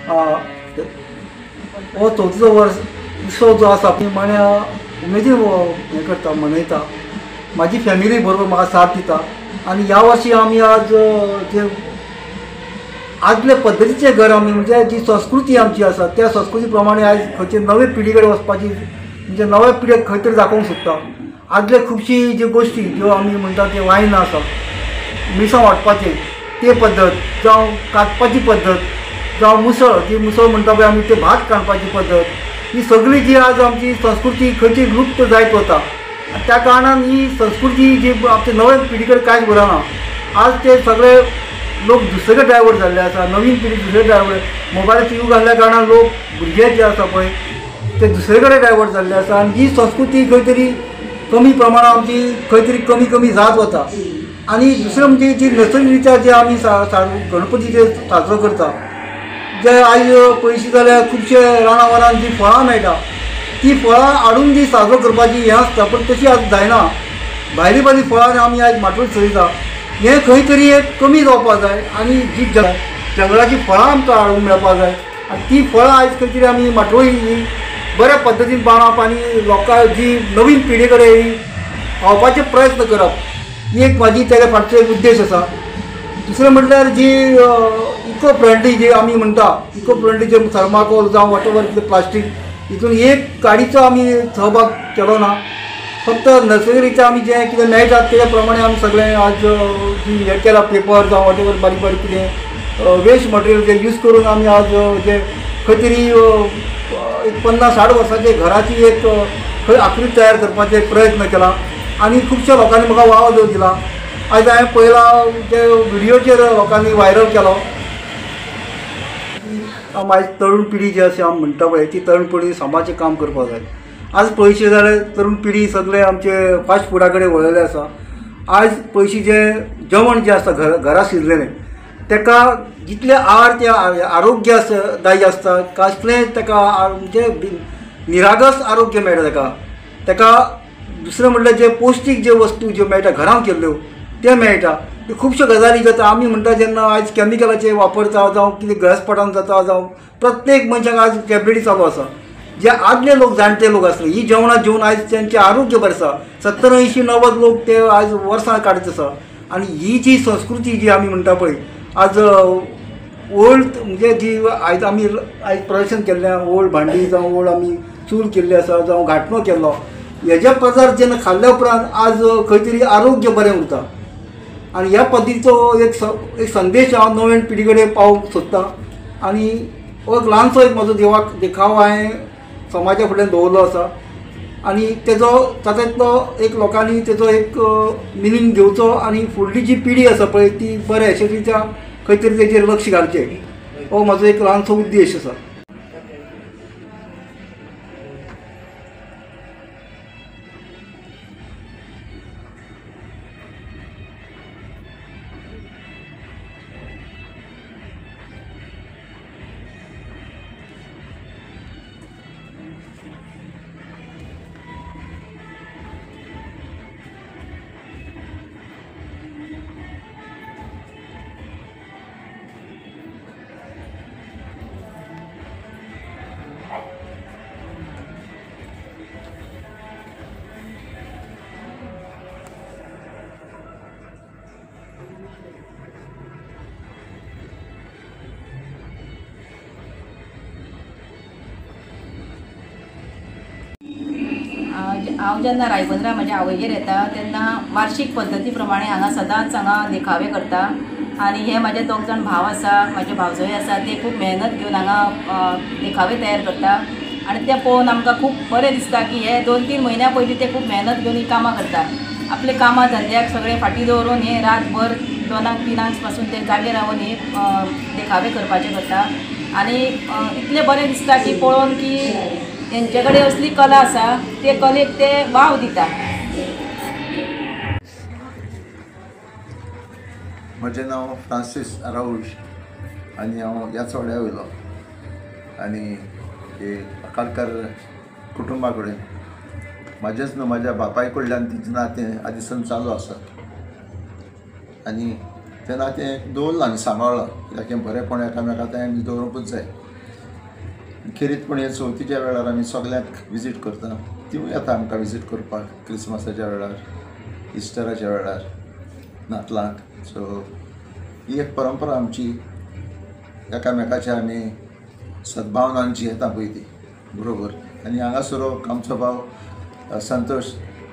हो 4थो वर्स उत्सव जो आसा म्हण्या उमेदीन हें करता मनयता. म्हाजी फॅमिली बरोबर म्हाका साथ दिता आनी ह्या वर्शी आमी आज जे आदले पद्दतीचें घर आमी म्हणजे जी संस्कृती आमची आसा त्या संस्कृती प्रमाणे आयज खंयचे नवे पिढी कडेन वचपाची म्हणजे नव्या पिढीक खंय तरी दाखोवंक सोदता. आदले खुबशी ज्यो गोश्टी ज्यो आमी म्हणटा ते वायन आसा मिरसांग वांटपाचें ते पद्दत जावं कातपाची पद्दत जावं मुसळ जी मुसळ म्हणटा पळय आमी ते भात काडपाची पद्दत ही सगळी जी आज आमची संस्कृती खंयची लुप्त जायत वता. त्या कारणान ही संस्कृती जी आमच्या नव्या पिढी कडेन कांयच उरना. आज ते सगळे लोक दुसरे ड्रायव्हर जाल्ले आसा. नवीन पिढी दुसरे ड्रायव्हर मोबायलाचो यूज आसल्या कारणान लोक भुरगे जे आसा पळय ते दुसरे कडेन ड्रायव्हर जाल्ले आसा आनी ही संस्कृती खंय तरी कमी प्रमाणात आमची खंय तरी कमी कमी जात वता. आनी दुसरें म्हणजे जी नैसर्गिकरित्या जे आमी गणपती जे साजरो करता जे आयज पयशे जाल्यार खुबशे रानावरान जी फळां मेळटा ती फळां हाडून जी साजरो करपाची हें आसता पण तशी आज जायना. भायली भायली फळां आमी आयज माटोळी चलयता हें खंय तरी एक कमी जावपाक जाय आनी जी जंगलाची फळां आमकां हाडूंक मेळपाक जाय आनी ती फळां आयज खंय तरी आमी माटोळी ही बऱ्या पद्दतीन बांदप आनी लोकां जी नवीन पिढी कडेन ही पावपाचे प्रयत्न करप ही एक म्हाजी तेच्या फाटचो एक उद्देश आसा. दुसरें म्हटल्यार जी इको फ्रेंडली जी आमी म्हणटा इको फ्रेंडली जे थर्माकोल जावं वॉटेवर प्लास्टीक हितून एक गाडीचो आमी सहभाग केलो ना. फक्त नैसर्गिकरित्या आमी जें कितें मेळटा तेच्या प्रमाणे आमी सगळें आज जी हें केलां पेपर जावं वॉटेवर बारीक बारीक कितें वेस्ट मटेरियल जे यूज करून आमी आज जे खंय तरी एक 50-60 वर्सांचे घराची एक खंय आकृती तयार करपाचो प्रयत्न केला आनी खुबश्या लोकांनी म्हाका वाव दिला. आयज हांवें पळयला जे व्हिडियोचेर लोकांनी व्हायरल केलो. आयज तरूण पिढी जी आसा आमी म्हणटा पळय ती तरूण पिढी समाजाचें काम करपाक जाय. आज पयशे जाल्यार तरूण पिढी सगळे आमचे फास्ट फुडा कडेन वळिल्ले आसा. आज पयशे जे जेवण जें आसता घरा शिजलेलें तेका जितले आहार ते आरोग्य दायी आसता कसलेंय तेका म्हणजे निरागस आरोग्य मेळटा तेका दुसरें म्हणल्यार जे पौश्टीक जे वस्तू ज्यो मेळटा घरांत केल्ल्यो ते मेळटा. खुबश्यो गजाली जाता आमी म्हणटा जेन्ना आयज कॅमिकलाचे वापरता जावं कितें घसपटान जाता जावं प्रत्येक मनशाक आज टॅबलेटी चालू आसा. जे आदले लोक जाणटे लोक आसले ही जेवणां जेवन आयज तेंचें आरोग्य बरें आसा. 70-80-90 लोक ते आयज वर्सां काडीत आसा. आनी ही जी संस्कृती जी आमी म्हणटा पळय आज ओल्ड म्हणजे जी आयज आमी आयज प्रदर्शन केल्लें ओल्ड भांडी जावं ओल्ड आमी चूल केल्ली आसा जावं घाटणो केल्लो हेजे पदार्थ जेन्ना खाल्ल्या उपरांत आज खंय तरी आरोग्य बरें उरता. आनी ह्या पद्दतीचो एक संदेश हांव नव्या पिढी कडेन पावोवंक सोदतां. आनी हो एक ल्हानसो एक म्हजो देखाव हांवें समाजा फुड्यान दवरलो आसा आनी तेजो तातूंतलो एक लोकांनी तेजो एक मिनींग घेवचो आनी फुडली जी पिढी आसा पळय ती बऱ्या यशस्वीच्या खंय तरी तेजेर लक्ष घालचें हो म्हजो एक ल्हानसो उद्देश आसा. हांव जेन्ना रायबंद्रा म्हाज्या आवयगेर येता तेन्ना वार्षिक पद्दती प्रमाणे हांगा सदांच हांगा देखावे करता. आनी हे म्हाजे 2 जाण भाव आसा म्हाजे भावजय आसा ते खूब मेहनत घेवन हांगा देखावे तयार करता. आनी ते पळोवन आमकां खूब बरें दिसता की हे 2-3 म्हयन्या पयलीं ते खूब मेहनत घेवन ही कामां करता. आपले कामां धंद्याक सगळे फाटी दवरून हे रातभर 2-3 पासून ते जागे रावन हे देखावे करपाचे करता. आनी इतलें बरें दिसता की पळोवन की तेंचे कडेन असली कला आसा ते कलेक ते वाव दिता. म्हजें नांव फ्रांसीस राऊळ आनी हांव ह्या चोड्या वयलो आनी हे आकाळकर कुटुंबा कडेन म्हाजेच न्हू म्हाज्या बापाय कडल्यान तिचें नातें आदीसान चालू आसा आनी तें नातें दवरलां आनी सांबाळ्ळां कित्याक हें बरेंपण एकामेकांक तें दवरूंकूच जाय. खेरीतपणे चवथीच्या वेळार आमी सगल्यांक विजीट करता, तीवूय येता आमकां विजीट करपाक क्रिसमसाच्या वेळार, इस्टराच्या वेळार, नातलांक. सो ही एक परंपरा आमची, एकामेकाच्या आमी सद्भावनान जियेता पळय ती बरोबर. आनी हांगासर आमचो भाव संतोष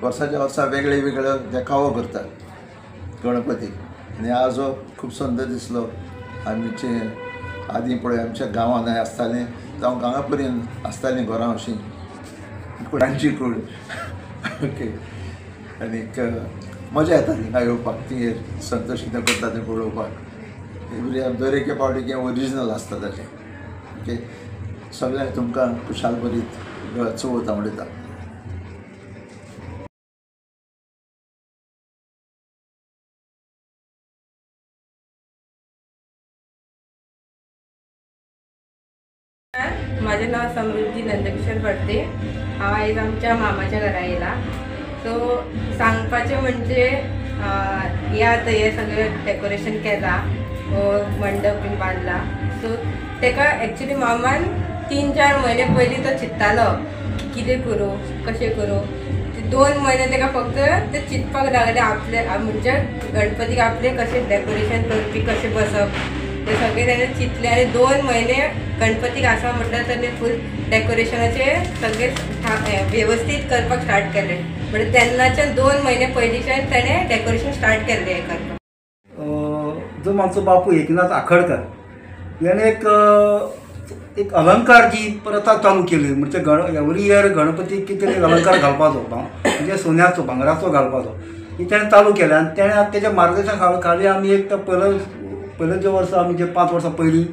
वर्साच्या वर्सा वेगळे वेगळे देखावो करता गणपतीक. आनी आज हो खूब सुंदर दिसलो. आमचे आदीं पळय आमच्या गांवांत आसतालें जावं गांवा पर्यंत आसतालीं घरां अशीं कुडांची कूड. ओके. आनीक मजा येताली हिंगा येवपाक, ती संतोश कितें करता तें पळोवपाक. दर एके फावटी कितें ओरिजिनल आसता ताचें. ओके. सगळ्यांक तुमकां खुशाल बरीत चवथ आवडटा. माझे नाव समृद्धी नंदकिशोर फडते. हांव आयज आमच्या मामाच्या घरा येयला. सो सांगपाचें म्हणजे हे आतां हे सगळें डेकोरेशन केलां, मंडप बीन बांदला. सो ताका एक्चुली मामान 3-4 म्हयने पयलीं तो चिंत्तालो कितें करूं, कशें करूं. 2 म्हयने ताका फक्त ते चिंतपाक लागले आपले म्हणजे गणपतीक आपले कशें डेकोरेशन करपी, कशें बसप ते सगळे ताणें चिंतले. आनी 2 म्हयने गणपतीक आसा म्हटल्यार ताणें फूल डेकोरेशनाचे सगळे वेवस्थीत करपाक स्टार्ट केलें. म्हणजे तेन्नाच्यान 2 म्हयने पयलींच्यान ताणें डेकोरेशन स्टार्ट केल्लें हें करपाक. जो आमचो बापू एकनाथ आखडकर याने एक अलंकार जी प्रथा चालू केली. म्हणजे एवरी इयर गणपतीक कितें तरी अलंकार घालपाचो, म्हणजे सोन्याचो भांगराचो घालपाचो, ही ताणें चालू केलें. आनी ताणें तेच्या मार्गदर्शन खाली आमी एक पयलेंच्या वर्सा आमी जे 5 वर्सां पयलीं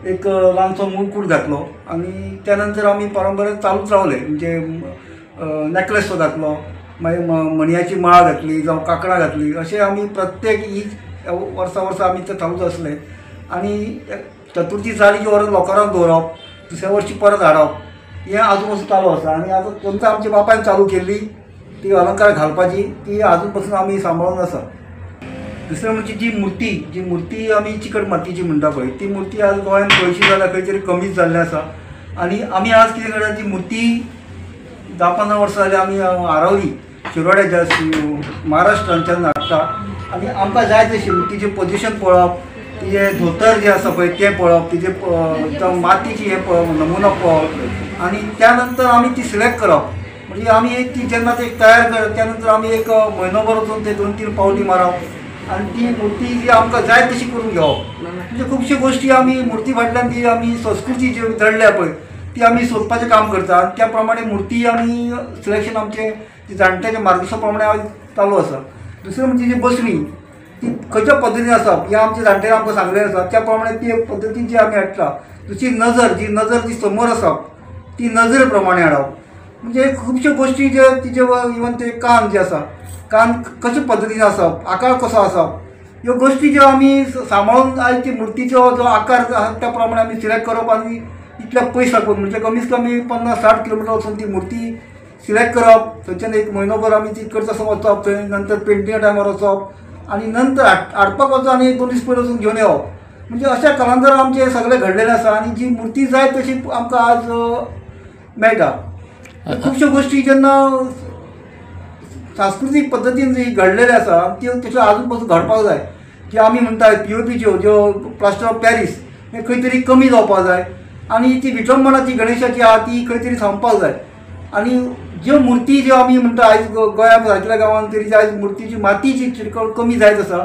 एक ल्हानसो मुळकूट घातलो. आनी त्या नंतर आमी परंपरेन चालूच रावले. म्हणजे नेकलेस तो घातलो, मागीर मणयाची माळ घातली, जावं कांकणां घातली, अशें आमी प्रत्येक ईच वर्सा आमी ते चालूच आसले. आनी चतुर्थी जाली की व्हरून लोकांक दवरप, दुसऱ्या वर्सी परत हाडप, हें आजून पासून चालू आसा. आनी आतां तेंचा आमच्या बापायन चालू केल्ली ती अलंकार घालपाची, ती आजून पासून आमी सांबाळून आसा. दुसरें म्हणजे जी मुर्ती आमी चिकट मातयेची म्हणटा पळय, ती मुर्ती आज गोंयांत खंयची जाल्यार खंय तरी कमीच जाल्लें आसा. आनी आमी आज कितें करता, ती मुर्ती 10-15 वर्सां जाली आमी आरवली शिरोड्याच्या महाराष्ट्रांच्यान हाडटा. आनी आमकां जाय तशी तिचें पोजिशन पळोवप, तिचें धोतर जें आसा पळय तें पळोवप, तिचें मातयेची हें पळोवप, नमुनो पळोवप, आनी त्या नंतर आमी ती सिलेक्ट करप. म्हणजे आमी ती जेन्ना ते तयार करप त्या नंतर आमी एक म्हयनोभर वचून ते 2-3 पावटी मारप आनी ती मुर्ती जी आमकां जाय तशी करून घेवप. म्हणजे खुबश्यो गोश्टी आमी मुर्ती फाटल्यान ती आमी संस्कृती जी दडल्या पळय ती आमी सोदपाचें काम करता. आनी त्या प्रमाणे मुर्ती आमी सिलेक्शन आमचें जाणट्याच्या मार्गदर्शना प्रमाणे चालू आसा. दुसरें म्हणजे जी बसणी ती खंयच्या पद्दतीन आसप हें आमच्या जाणट्यान आमकां सांगलेलें आसा, त्या प्रमाणे ते पद्दतीन जी आमी हाडटा. दुसरी नजर जी समोर आसप ती नजरे प्रमाणे हाडप. म्हणजे खुबश्यो गोश्टी जे तिचे इवन ते कान जे आसा, कान कशे पद्दतीन आसप, आकार कसो आसप, ह्यो गोश्टी ज्यो आमी सांबाळून आयज ती मुर्तीचो जो आकार आसा त्या प्रमाणे आमी सिलेक्ट करप. आनी इतल्या पयस साकून म्हणजे कमीत कमी 50-60 किलोमिटर वचून ती मुर्ती सिलेक्ट करप. थंयच्यान एक म्हयनोभर आमी ती करता वचप, थंय नंतर पेंटिंगा टायमार वचप आनी नंतर हाडपाक वचप आनी 1-2 दीस पयलीं वचून घेवन येवप. म्हणजे अशा कालांतर आमचें सगळें घडलेलें आसा. आनी जी मुर्ती जाय तशी आमकां आज मेळटा. खुबश्यो गोश्टी जेन्ना सांस्कृतीक पद्दतीन जी घडलेल्यो आसा त्यो तश्यो आजून पासून घडपाक जाय. जे आमी म्हणटा POPच्यो ज्यो प्लास्टर ऑफ पॅरीस हे खंय तरी कमी जावपाक जाय. आनी ती विटंबना जी गणेशाची आहा ती खंय तरी थांबपाक जाय. आनी ज्यो मुर्ती ज्यो आमी म्हणटा आयज गोंया सारकेल्या गांवांत तरी आयज मुर्तीची मातयेची चिरकळ कमी जायत आसा.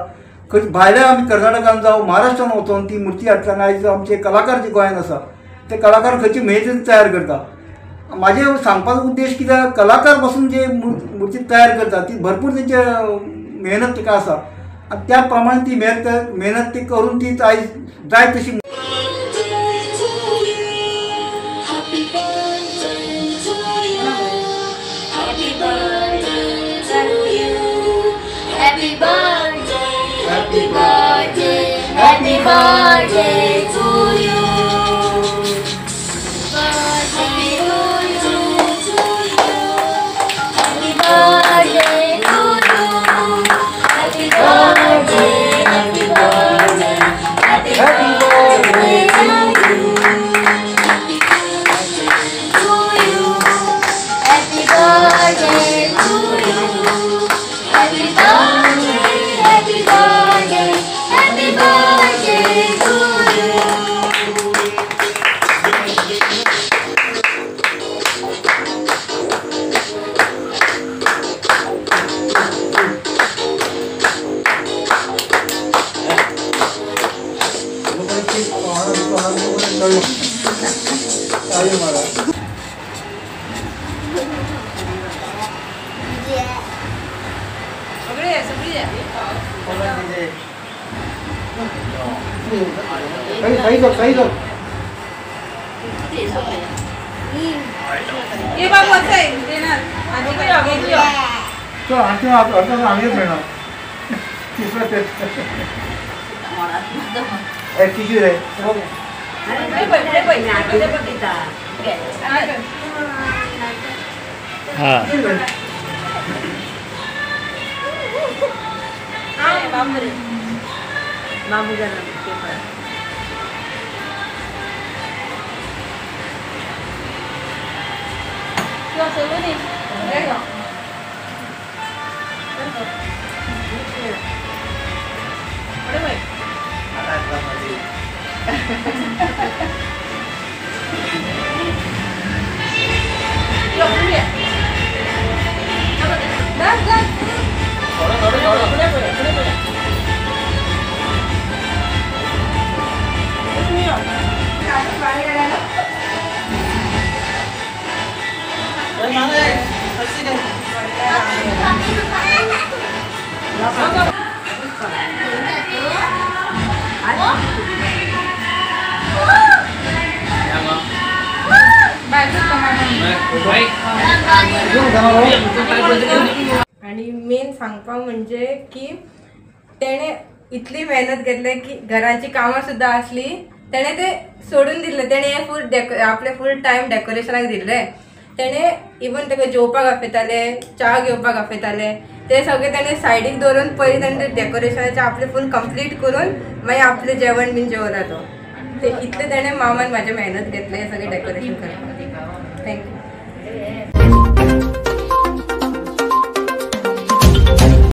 खंय भायल्या आमी कर्नाटकान जावं महाराष्ट्रान वचून ती मुर्ती हाडटाना आयज आमचे कलाकार जे गोंयांत आसा ते कलाकार खंयची मेहनतीन तयार करता. म्हाजे सांगपाचो उद्देश कित्याक कलाकार पासून जे मुर्ती तयार करता ती भरपूर तेंचे मेहनत तिका आसा. आनी त्या प्रमाणे ती मेहनत ती करून ती आयज जाय तशी Happy birthday to you. Happy birthday to you. Happy birthday, happy birthday, happy birthday to you. सही कर ये बाबू असं आहे देणार तो आणखी आता आम्हीच मिळणार तिसरा टिश्यू रे आणि मेन सांगपा म्हणजे की तेणे इतली मेहनत घेतली की घराची कामां सुद्धा असली तेणे ते सोडून दिले. तेणे हे फूल आपले फूल टाइम डेकोरेशनाक दिले. तेणे इवन तेका जेवपाक आपयताले, च्या घेवपाक आपयताले, ते सगळे तेणे सायडीक दवरून पयलीं तेणे डेकोरेशनाचे आपले फूल कंप्लीट करून मागीर आपले जेवण बीन जेवला तो. ते इतले तेणे मामान माझे मेहनत घेतले सगळे डेकोरेशन करपाक. थँक्यू.